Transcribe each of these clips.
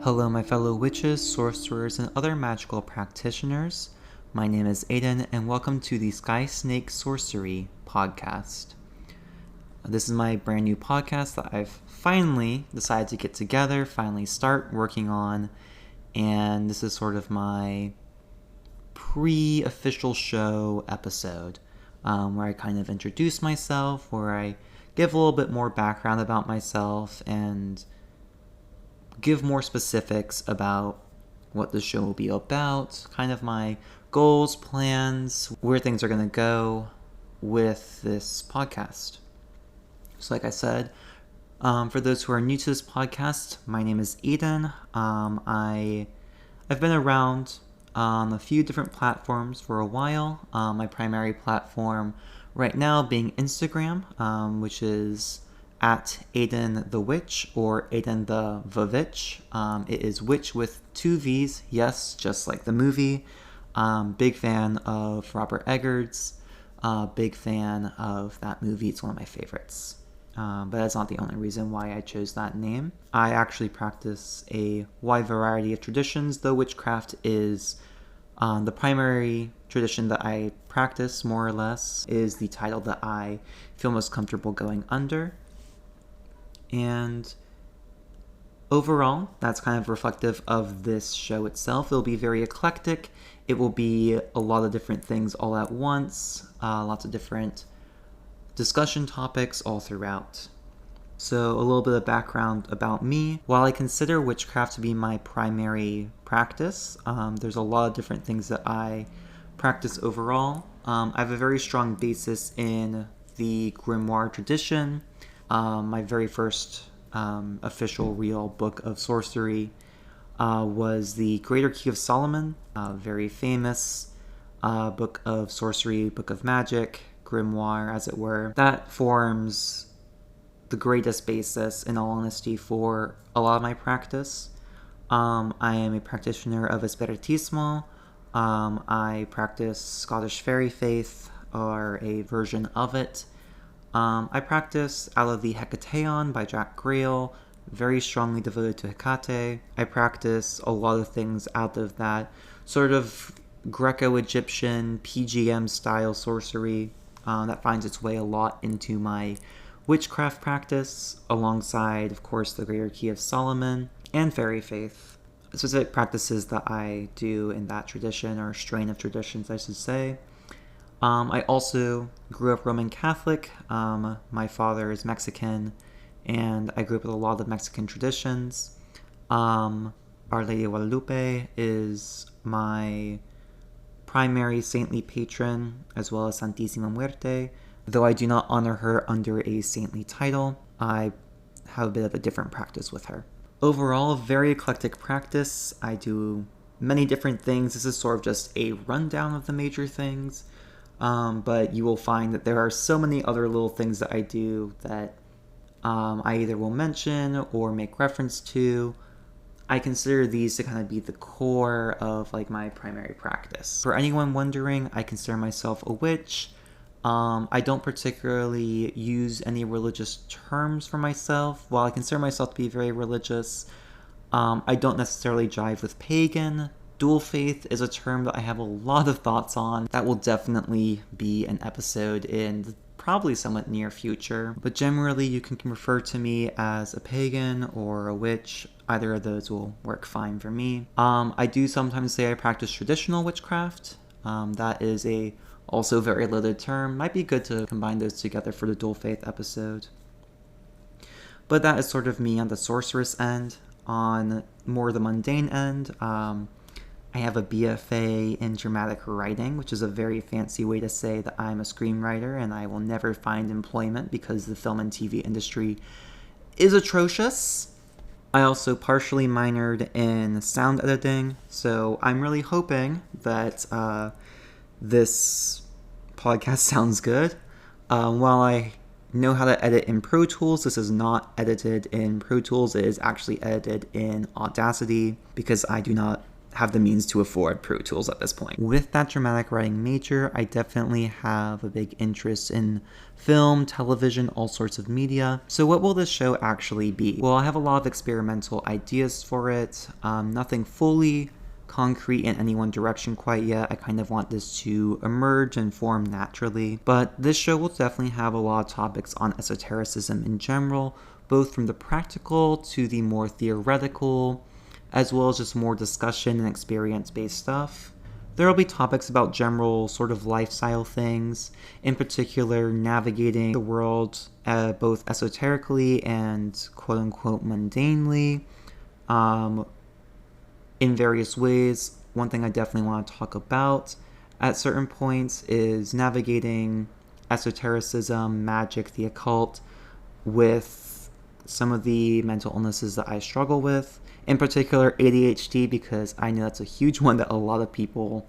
Hello, my fellow witches, sorcerers, and other magical practitioners. My name is Aiden, and welcome to the Sky Snake Sorcery podcast. This is my brand new podcast that I've finally decided to get together, finally start working on, and this is sort of my pre-official show episode, where I kind of introduce myself, where I give a little bit more background about myself, and give more specifics about what the show will be about, kind of my goals, plans, where things are going to go with this podcast. So like I said, for those who are new to this podcast, my name is Aiden. I've been around on a few different platforms for a while. My primary platform right now being Instagram, which is at Aiden the Witch or Aiden the Vavitch. It is witch with two V's, yes, just like the movie. Big fan of Robert Eggers. Big fan of that movie. It's one of my favorites. But that's not the only reason why I chose that name. I actually practice a wide variety of traditions, though witchcraft is the primary tradition that I practice, more or less, is the title that I feel most comfortable going under. And overall, that's kind of reflective of this show itself. It'll be very eclectic. It will be a lot of different things all at once, lots of different discussion topics all throughout. So a little bit of background about me. While I consider witchcraft to be my primary practice, there's a lot of different things that I practice overall. I have a very strong basis in the grimoire tradition. My very first official real book of sorcery was the Greater Key of Solomon, a very famous book of sorcery, book of magic, grimoire as it were. That forms the greatest basis, in all honesty, for a lot of my practice. I am a practitioner of Espiritismo. I practice Scottish fairy faith, or a version of it. I practice out of the Hecateon by Jack Grail, very strongly devoted to Hecate. I practice a lot of things out of that sort of Greco-Egyptian PGM style sorcery that finds its way a lot into my witchcraft practice, alongside, of course, the Greater Key of Solomon and fairy faith. Specific practices that I do in that tradition, or strain of traditions, I should say. I also grew up Roman Catholic. My father is Mexican, and I grew up with a lot of Mexican traditions. Our Lady of Guadalupe is my primary saintly patron, as well as Santísima Muerte. Though I do not honor her under a saintly title, I have a bit of a different practice with her. Overall, a very eclectic practice. I do many different things. This is sort of just a rundown of the major things. But you will find that there are so many other little things that I do that I either will mention or make reference to. I consider these to kind of be the core of my primary practice. For anyone wondering, I consider myself a witch. I don't particularly use any religious terms for myself. While I consider myself to be very religious, I don't necessarily jive with pagan. Dual faith is a term that I have a lot of thoughts on. That will definitely be an episode in the probably somewhat near future. But generally, you can refer to me as a pagan or a witch. Either of those will work fine for me. I do sometimes say I practice traditional witchcraft. That is a also very loaded term. Might be good to combine those together for the dual faith episode. But that is sort of me on the sorceress end. On more the mundane end, I have a BFA in dramatic writing, which is a very fancy way to say that I'm a screenwriter and I will never find employment because the film and TV industry is atrocious. I also partially minored in sound editing, so I'm really hoping that this podcast sounds good. While I know how to edit in Pro Tools, this is not edited in Pro Tools. It is actually edited in Audacity because I do not have the means to afford Pro Tools at this point. With that dramatic writing major, I definitely have a big interest in film, television, all sorts of media. So what will this show actually be? Well, I have a lot of experimental ideas for it. Nothing fully concrete in any one direction quite yet. I kind of want this to emerge and form naturally. But this show will definitely have a lot of topics on esotericism in general, both from the practical to the more theoretical, as well as just more discussion and experience-based stuff. There will be topics about general sort of lifestyle things, in particular navigating the world both esoterically and quote-unquote mundanely in various ways. One thing I definitely want to talk about at certain points is navigating esotericism, magic, the occult, with some of the mental illnesses that I struggle with. In particular, ADHD, because I know that's a huge one that a lot of people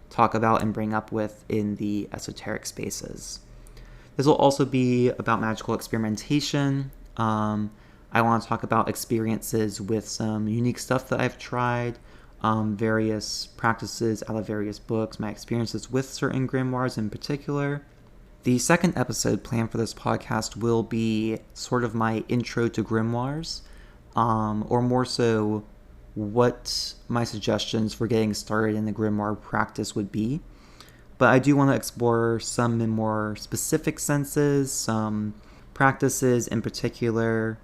talk about and bring up with in the esoteric spaces. This will also be about magical experimentation. I want to talk about experiences with some unique stuff that I've tried, various practices out of various books, my experiences with certain grimoires in particular. The second episode planned for this podcast will be sort of my intro to grimoires, or more so what my suggestions for getting started in the grimoire practice would be. But I do want to explore some in more specific senses, some practices in particular,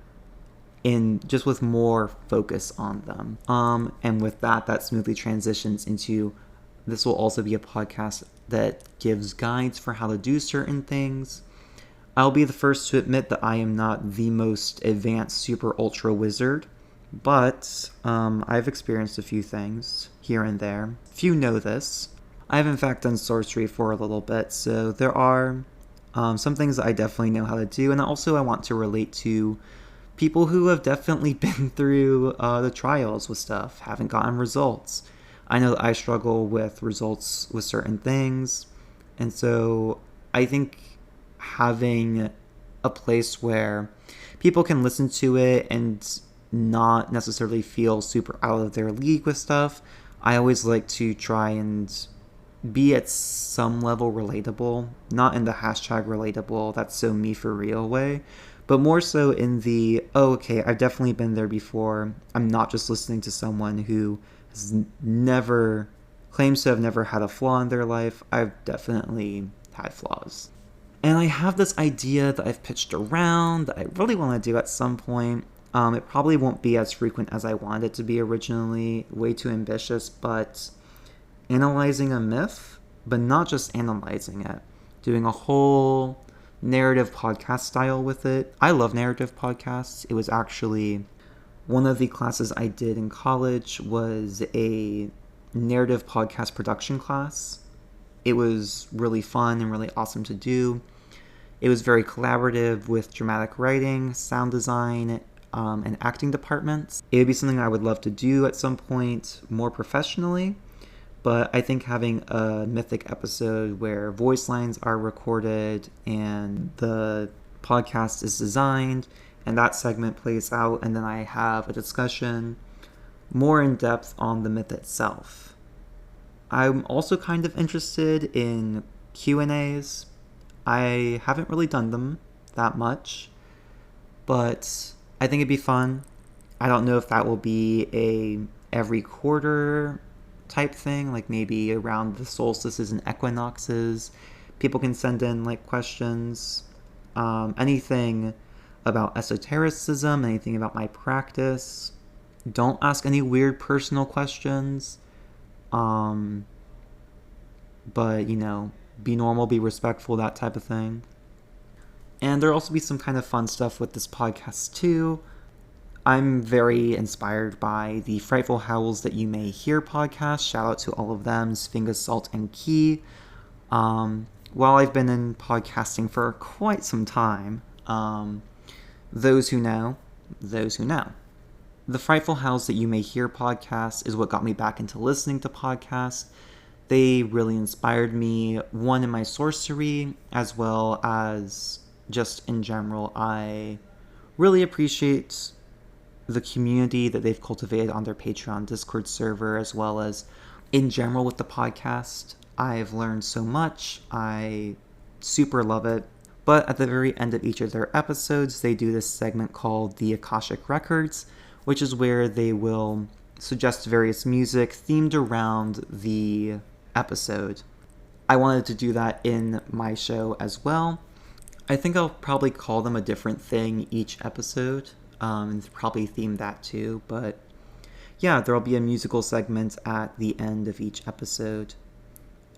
in just with more focus on them. And with that smoothly transitions into, this will also be a podcast that gives guides for how to do certain things. I'll be the first to admit that I am not the most advanced super ultra wizard, but I've experienced a few things here and there. Few know this. I've in fact done sorcery for a little bit, so there are some things that I definitely know how to do, and also I want to relate to people who have definitely been through the trials with stuff, haven't gotten results. I know that I struggle with results with certain things, and so I think having a place where people can listen to it and not necessarily feel super out of their league with stuff, I always like to try and be at some level relatable, not in the hashtag relatable, that's so me for real way, but more so in the, oh, okay, I've definitely been there before. I'm not just listening to someone who has never, claims to have never had a flaw in their life. I've definitely had flaws. And I have this idea that I've pitched around that I really want to do at some point. It probably won't be as frequent as I wanted it to be originally, way too ambitious, but analyzing a myth, but not just analyzing it, doing a whole narrative podcast style with it. I love narrative podcasts. It was actually one of the classes I did in college was a narrative podcast production class. It was really fun and really awesome to do. It was very collaborative with dramatic writing, sound design, and acting departments. It would be something I would love to do at some point more professionally, but I think having a mythic episode where voice lines are recorded and the podcast is designed and that segment plays out, and then I have a discussion more in depth on the myth itself. I'm also kind of interested in Q&As. I haven't really done them that much, but I think it'd be fun. I don't know if that will be a every quarter type thing, like maybe around the solstices and equinoxes. People can send in like questions, anything about esotericism, anything about my practice. Don't ask any weird personal questions. But, be normal, be respectful, that type of thing. And there'll also be some kind of fun stuff with this podcast too. I'm very inspired by the Frightful Howls That You May Hear podcast. Shout out to all of them, Sfinga, Salt, and Key. While I've been in podcasting for quite some time, those who know. The Frightful Howls That You May Hear podcast is what got me back into listening to podcasts. They really inspired me, one, in my sorcery, as well as just in general. I really appreciate the community that they've cultivated on their Patreon Discord server, as well as in general with the podcast. I've learned so much. I super love it. But at the very end of each of their episodes, they do this segment called the Akashic Records, which is where they will suggest various music themed around the episode. I wanted to do that in my show as well. I think I'll probably call them a different thing each episode, and probably theme that too, but yeah, there'll be a musical segment at the end of each episode.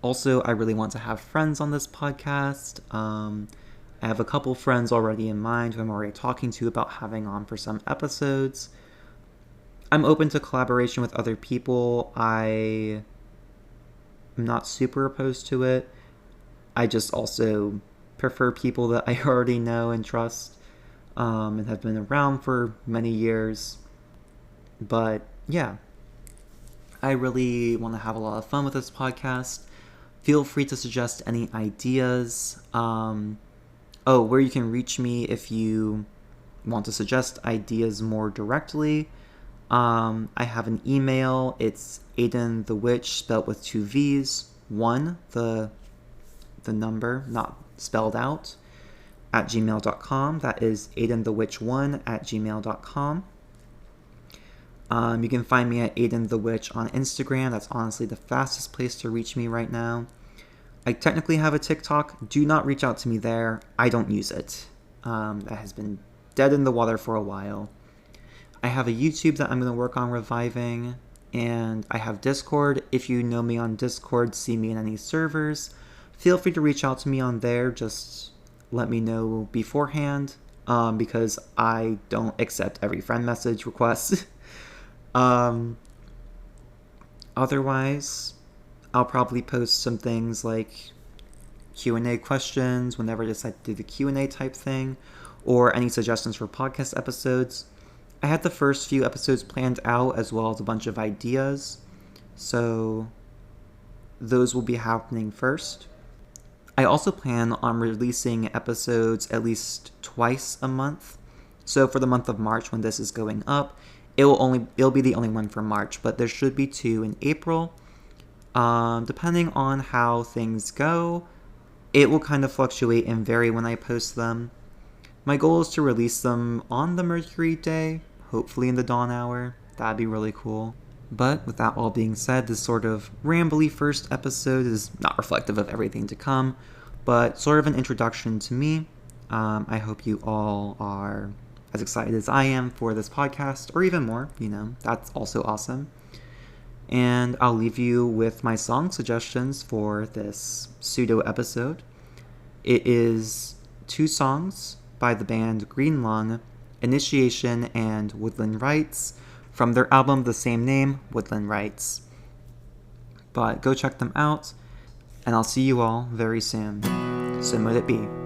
Also, I really want to have friends on this podcast. I have a couple friends already in mind who I'm already talking to about having on for some episodes. I'm open to collaboration with other people. I am not super opposed to it. I just also prefer people that I already know and trust, and have been around for many years. But yeah, I really want to have a lot of fun with this podcast. Feel free to suggest any ideas. Where you can reach me if you want to suggest ideas more directly. I have an email. It's Aiden the Witch, spelled with 2 V's. 1, the number, not spelled out, at gmail.com. That is aidenthewitch1 at gmail.com. You can find me at Aiden the Witch on Instagram. That's honestly the fastest place to reach me right now. I technically have a TikTok. Do not reach out to me there. I don't use it. That has been dead in the water for a while. I have a YouTube that I'm going to work on reviving. And I have Discord. If you know me on Discord, see me in any servers, feel free to reach out to me on there. Just let me know beforehand, because I don't accept every friend message request. Otherwise, I'll probably post some things like Q&A questions whenever I decide to do the Q&A type thing, or any suggestions for podcast episodes. I had the first few episodes planned out as well as a bunch of ideas, so those will be happening first. I also plan on releasing episodes at least twice a month. So for the month of March, when this is going up, it'll be the only one for March, but there should be 2 in April. Depending on how things go, it will kind of fluctuate and vary when I post them. My goal is to release them on the Mercury day, hopefully in the dawn hour. That'd be really cool. But with that all being said, this sort of rambly first episode is not reflective of everything to come, but sort of an introduction to me. I hope you all are as excited as I am for this podcast, or even more, that's also awesome. And I'll leave you with my song suggestions for this pseudo episode. It is 2 songs by the band Green Lung, Initiation and Woodland Rites, from their album the same name, Woodland Rites. But go check them out, and I'll see you all very soon. So mote it be.